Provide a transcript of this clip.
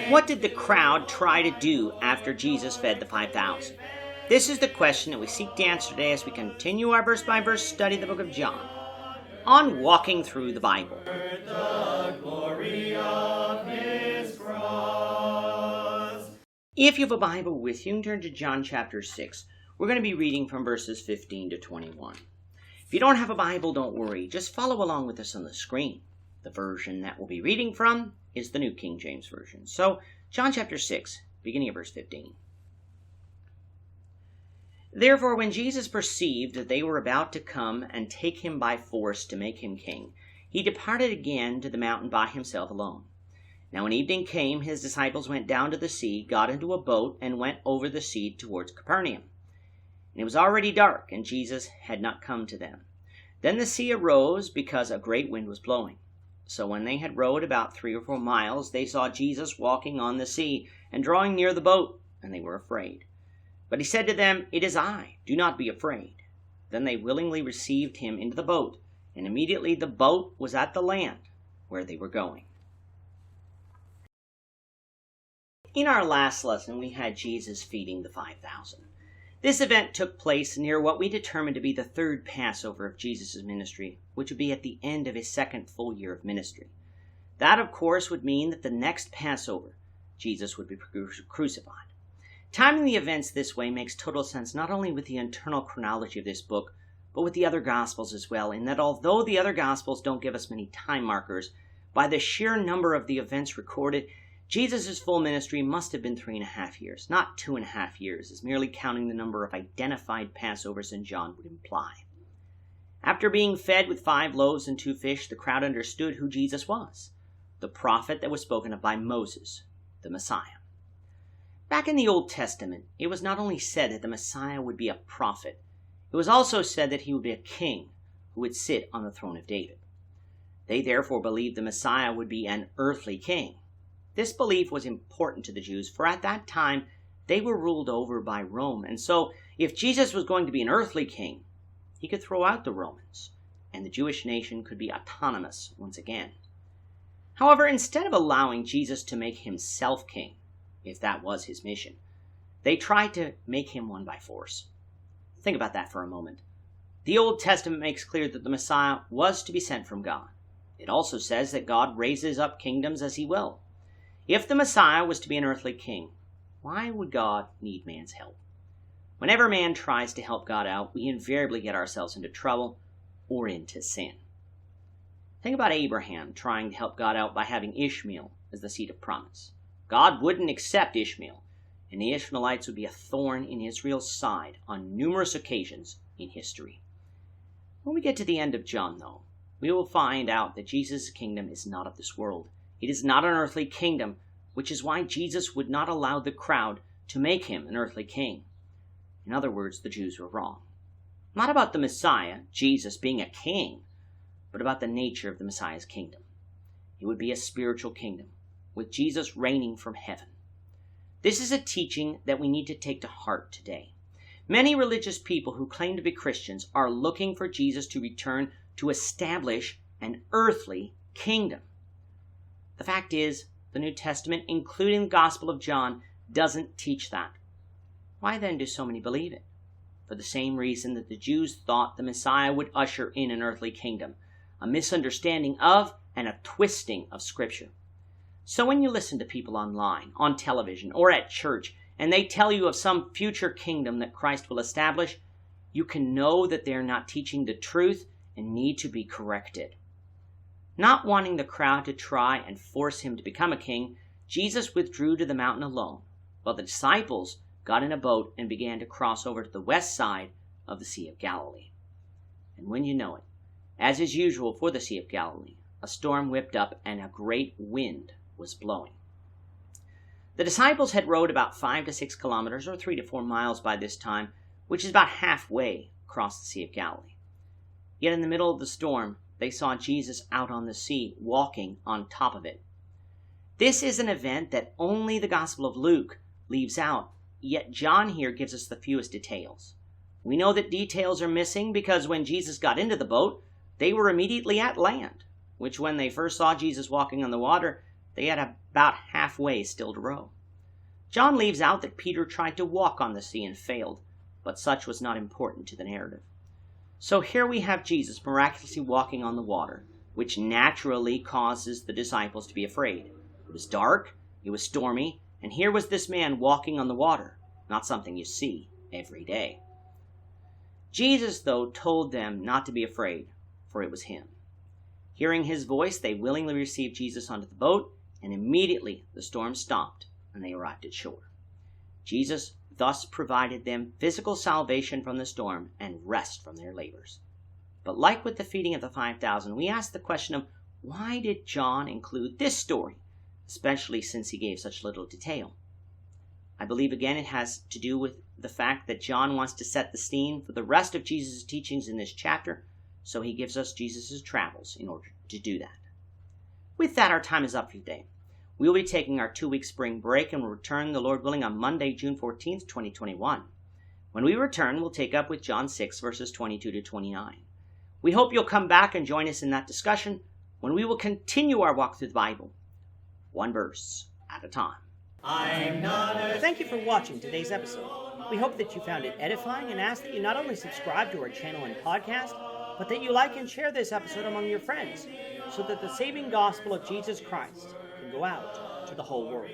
What did the crowd try to do after Jesus fed the 5,000? This is the question that we seek to answer today as we continue our verse-by-verse study of the book of John on Walking Through the Bible. If you have a Bible with you, turn to John chapter 6. We're going to be reading from verses 15 to 21. If you don't have a Bible, don't worry. Just follow along with us on the screen. The version that we'll be reading from is the New King James Version. So, John chapter 6, beginning of verse 15. Therefore, when Jesus perceived that they were about to come and take him by force to make him king, he departed again to the mountain by himself alone. Now when evening came, his disciples went down to the sea, got into a boat, and went over the sea towards Capernaum. And it was already dark, and Jesus had not come to them. Then the sea arose, because a great wind was blowing. So when they had rowed about 3 or 4 miles, they saw Jesus walking on the sea, and drawing near the boat, and they were afraid. But he said to them, "It is I, do not be afraid." Then they willingly received him into the boat, and immediately the boat was at the land where they were going. In our last lesson, we had Jesus feeding the 5,000. This event took place near what we determined to be the third Passover of Jesus' ministry, which would be at the end of his second full year of ministry. That, of course, would mean that the next Passover, Jesus would be crucified. Timing the events this way makes total sense not only with the internal chronology of this book, but with the other Gospels as well, in that although the other Gospels don't give us many time markers, by the sheer number of the events recorded, Jesus' full ministry must have been 3.5 years, not 2.5 years, as merely counting the number of identified Passovers in John would imply. After being fed with 5 loaves and 2 fish, the crowd understood who Jesus was, the prophet that was spoken of by Moses, the Messiah. Back in the Old Testament, it was not only said that the Messiah would be a prophet, it was also said that he would be a king who would sit on the throne of David. They therefore believed the Messiah would be an earthly king. This belief was important to the Jews, for at that time they were ruled over by Rome, and so if Jesus was going to be an earthly king, he could throw out the Romans, and the Jewish nation could be autonomous once again. However, instead of allowing Jesus to make himself king, if that was his mission, they tried to make him one by force. Think about that for a moment. The Old Testament makes clear that the Messiah was to be sent from God. It also says that God raises up kingdoms as he will. If the Messiah was to be an earthly king, why would God need man's help? Whenever man tries to help God out, we invariably get ourselves into trouble or into sin. Think about Abraham trying to help God out by having Ishmael as the seed of promise. God wouldn't accept Ishmael, and the Ishmaelites would be a thorn in Israel's side on numerous occasions in history. When we get to the end of John, though, we will find out that Jesus' kingdom is not of this world. It is not an earthly kingdom, which is why Jesus would not allow the crowd to make him an earthly king. In other words, the Jews were wrong. Not about the Messiah, Jesus, being a king, but about the nature of the Messiah's kingdom. It would be a spiritual kingdom, with Jesus reigning from heaven. This is a teaching that we need to take to heart today. Many religious people who claim to be Christians are looking for Jesus to return to establish an earthly kingdom. The fact is, the New Testament, including the Gospel of John, doesn't teach that. Why then do so many believe it? For the same reason that the Jews thought the Messiah would usher in an earthly kingdom, a misunderstanding of and a twisting of Scripture. So when you listen to people online, on television, or at church, and they tell you of some future kingdom that Christ will establish, you can know that they are not teaching the truth and need to be corrected. Not wanting the crowd to try and force him to become a king, Jesus withdrew to the mountain alone, while the disciples got in a boat and began to cross over to the west side of the Sea of Galilee. And when you know it, as is usual for the Sea of Galilee, a storm whipped up and a great wind was blowing. The disciples had rowed about 5 to 6 kilometers or 3 to 4 miles by this time, which is about halfway across the Sea of Galilee. Yet in the middle of the storm, they saw Jesus out on the sea, walking on top of it. This is an event that only the Gospel of Luke leaves out, yet John here gives us the fewest details. We know that details are missing because when Jesus got into the boat, they were immediately at land, which when they first saw Jesus walking on the water, They had about halfway still to row. John leaves out that Peter tried to walk on the sea and failed, but such was not important to the narrative. So here we have Jesus miraculously walking on the water, which naturally causes the disciples to be afraid. It was dark, it was stormy, and here was this man walking on the water, not something you see every day. Jesus, though, told them not to be afraid, for it was him. Hearing his voice, they willingly received Jesus onto the boat, and immediately the storm stopped, and they arrived at shore. Jesus thus provided them physical salvation from the storm and rest from their labors. But like with the feeding of the 5,000, we ask the question of why did John include this story, especially since he gave such little detail? I believe again it has to do with the fact that John wants to set the scene for the rest of Jesus' teachings in this chapter, so he gives us Jesus' travels in order to do that. With that, our time is up for today. We will be taking our 2-week spring break and will return, the Lord willing, on Monday, June 14th, 2021. When we return, we'll take up with John 6, verses 22 to 29. We hope you'll come back and join us in that discussion when we will continue our walk through the Bible, one verse at a time. Thank you for watching today's episode. We hope that you found it edifying and ask that you not only subscribe to our channel and podcast, but that you like and share this episode among your friends so that the saving gospel of Jesus Christ can go out to the whole world.